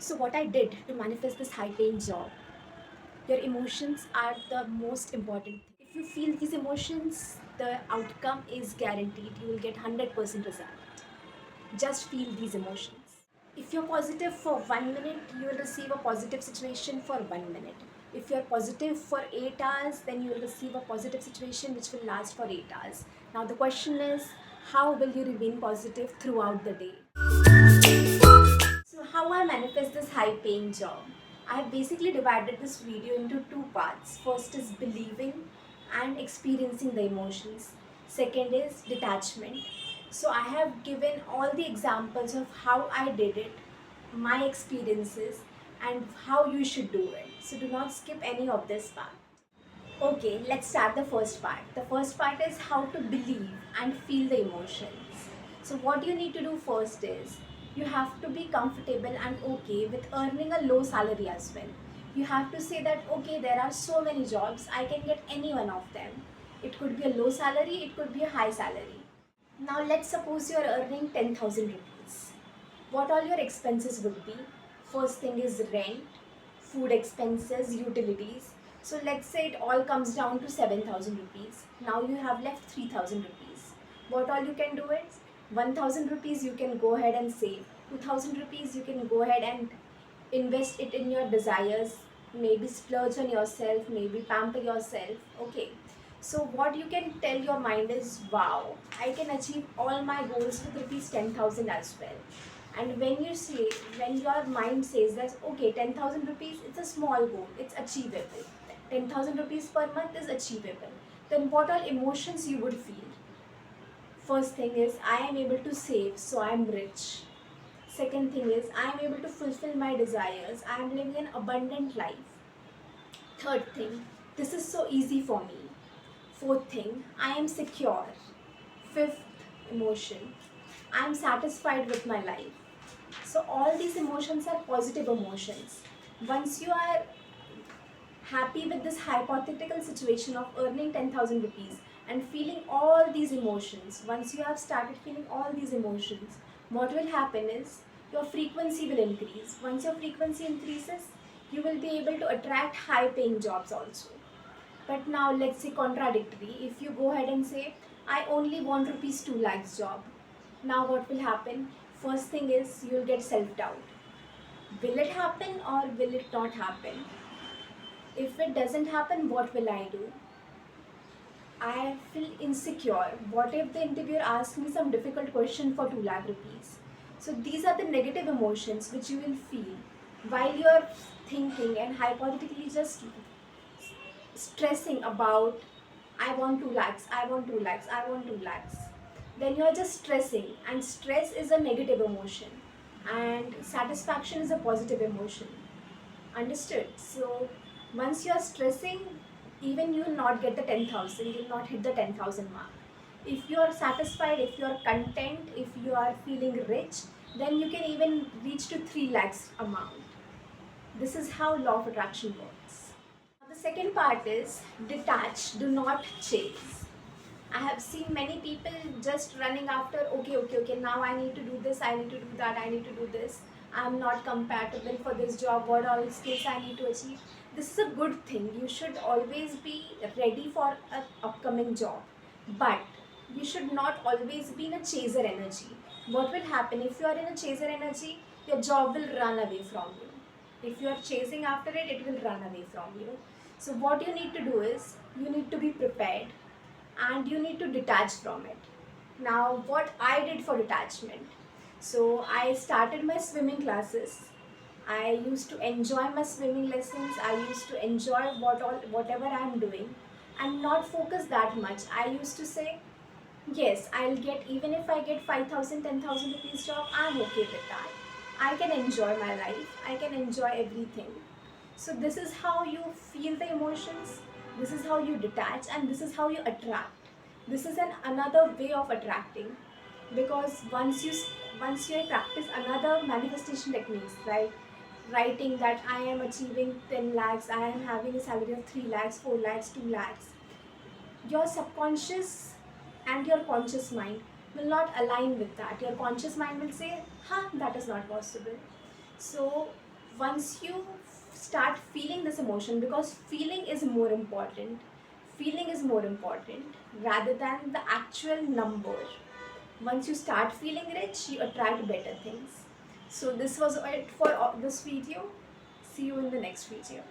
So what I did to manifest this high paying job, your emotions are the most important thing. If you feel these emotions, the outcome is guaranteed. You will get 100% result. Just feel these emotions. If you're positive for 1 minute, you will receive a positive situation for 1 minute. If you're positive for 8 hours, then you will receive a positive situation which will last for 8 hours. Now the question is, how will you remain positive throughout the day? So how I manifest this high paying job? I have basically divided this video into two parts. First is believing and experiencing the emotions. Second is detachment. So I have given all the examples of how I did it, my experiences, and how you should do it. So do not skip any of this part. Okay, let's start the first part. The first part is how to believe and feel the emotions. So, what you need to do first is you have to be comfortable and okay with earning a low salary as well. You have to say that, okay, there are so many jobs, I can get any one of them. It could be a low salary, it could be a high salary. Now, let's suppose you are earning 10,000 rupees. What all your expenses would be? First thing is rent, food expenses, utilities. So let's say it all comes down to 7,000 rupees. Now you have left 3,000 rupees. What all you can do is 1,000 rupees you can go ahead and save. 2,000 rupees you can go ahead and invest it in your desires. Maybe splurge on yourself, maybe pamper yourself. Okay. So what you can tell your mind is, wow, I can achieve all my goals with rupees 10,000 as well. And when your mind says that, okay, 10,000 rupees, it's a small goal, it's achievable. 10,000 rupees per month is achievable. Then what all emotions you would feel? First thing is, I am able to save, so I am rich. Second thing is, I am able to fulfill my desires. I am living an abundant life. Third thing, this is so easy for me. Fourth thing, I am secure. Fifth emotion, I am satisfied with my life. So all these emotions are positive emotions. Once you are happy with this hypothetical situation of earning 10,000 rupees and feeling all these emotions, once you have started feeling all these emotions, what will happen is your frequency will increase. Once your frequency increases, you will be able to attract high paying jobs also. But now let's say contradictory. If you go ahead and say, I only want rupees 2 lakhs job. Now what will happen? First thing is you'll get self-doubt. Will it happen or will it not happen? If it doesn't happen, what will I do? I feel insecure. What if the interviewer asks me some difficult question for 2 lakh rupees? So these are the negative emotions which you will feel while you are thinking and hypothetically just stressing about, I want 2 lakhs, I want 2 lakhs, I want 2 lakhs. Then you are just stressing, and stress is a negative emotion and satisfaction is a positive emotion. Understood? So once you are stressing, even you will not get the 10,000, you will not hit the 10,000 mark. If you are satisfied, if you are content, if you are feeling rich, then you can even reach to 3 lakhs amount. This is how law of attraction works. The second part is detach, do not chase. I have seen many people just running after, okay, now I need to do this, I need to do that, I need to do this. I'm not compatible for this job, what all skills I need to achieve. This is a good thing. You should always be ready for an upcoming job. But you should not always be in a chaser energy. What will happen if you are in a chaser energy? Your job will run away from you. If you are chasing after it, it will run away from you. So what you need to do is, you need to be prepared and you need to detach from it. Now what I did for detachment, so I started my swimming classes. I used to enjoy my swimming lessons. I used to enjoy whatever I am doing and not focus that much. I used to say, yes, I'll get, even if I get 5,000, 10,000 rupees job, I'm okay with that. I can enjoy my life. I can enjoy everything. So this is how you feel the emotions. This is how you detach, and this is how you attract. This is another way of attracting, because once you practice another manifestation techniques, right? Writing that I am achieving 10 lakhs, I am having a salary of 3 lakhs, 4 lakhs, 2 lakhs. Your subconscious and your conscious mind will not align with that. Your conscious mind will say, huh, that is not possible. So Once you start feeling this emotion, because feeling is more important rather than the actual number. Once you start feeling rich, you attract better things. So this was it for this video. See you in the next video.